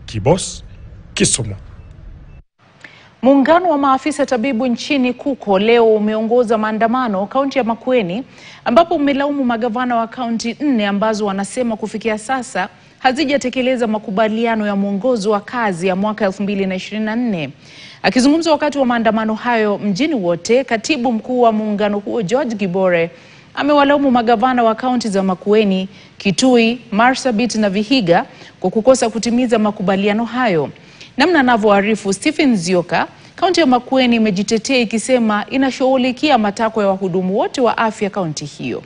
Kibos, Kisumu. Muungano wa maafisa tabibu nchini KUKO leo umeongoza maandamano kaunti ya Makueni ambapo umelaumu magavana wa kaunti 4 ambazo wanasema kufikia sasa hazijatekeleza makubaliano ya mwongozo wa kazi ya mwaka 2024. Akizungumza wakati wa maandamano hayo mjini Wote, katibu mkuu wa muungano huo George Gibore amewalaumu magavana wa kaunti za Makueni, Kitui, Marsabit na Vihiga kwa kukosa kutimiza makubaliano hayo. Namna anavyoarifu Stephen Zioka, kaunti ya Makueni imejitetea ikisema inashughulikia matakwa ya wahudumu wote wa afya kaunti hiyo.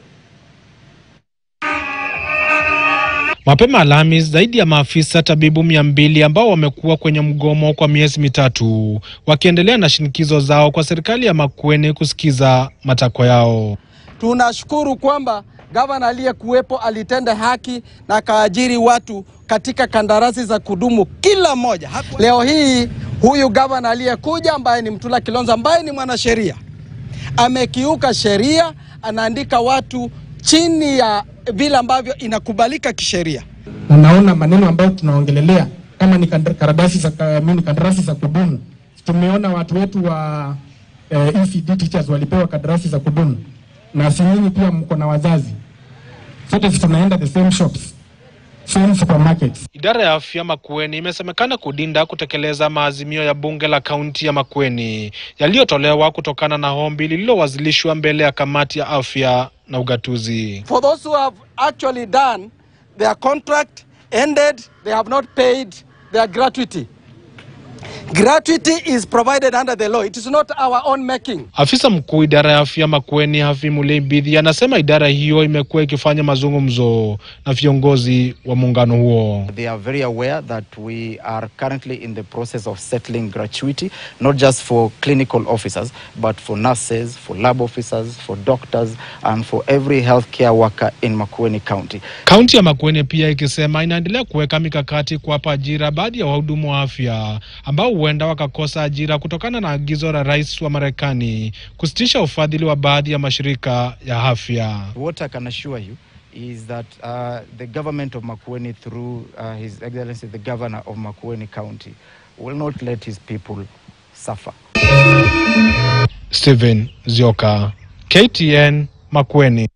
Mapema Alhamisi, zaidi ya maafisa tabibu 200 ambao wamekuwa kwenye mgomo kwa miezi mitatu wakiendelea na shinikizo zao kwa serikali ya Makueni kusikiza matakwa yao. Tunashukuru kwamba gavana aliyekuwepo alitenda haki na kaajiri watu katika kandarasi za kudumu kila moja. Leo hii huyu gavana aliyekuja ambaye ni Mtula Kilonzo ambaye ni mwanasheria amekiuka sheria, anaandika watu chini ya vile ambavyo inakubalika kisheria. Unaona maneno ambayo tunaongelelea kama ni kandarasi za kudumu. Tumeona watu wetu wa ECD teachers walipewa kandarasi za kudumu. Na nyinyi pia mko na wazazi. Sote tunaenda the same shops, same supermarkets. Idara ya afya Makueni imesemekana kudinda kutekeleza maazimio ya bunge la kaunti ya Makueni yaliyotolewa kutokana na ombi lililowasilishwa mbele ya kamati ya afya na ugatuzi. For those who have actually done their contract ended, they have not paid their gratuity. Gratuity is provided under the law. It is not our own making. Afisa mkuu idara ya afya Makueni Hafimu Leibidhi anasema idara hiyo imekuwa ikifanya mazungumzo na viongozi wa muungano huo. They are very aware that we are currently in the process of settling gratuity, not just for clinical officers, but for nurses, for lab officers, for doctors, and for every healthcare worker in Makueni County. Kaunti ya Makueni pia ikisema inaendelea kuweka mikakati kuwapa ajira baadhi ya wahudumu wa afya ambao huenda wakakosa ajira kutokana na agizo la Rais wa Marekani kusitisha ufadhili wa baadhi ya mashirika ya afya. What I can assure you is that the government of Makueni through His Excellency the Governor of Makueni County will not let his people suffer. Stephen Zioka, KTN, Makueni.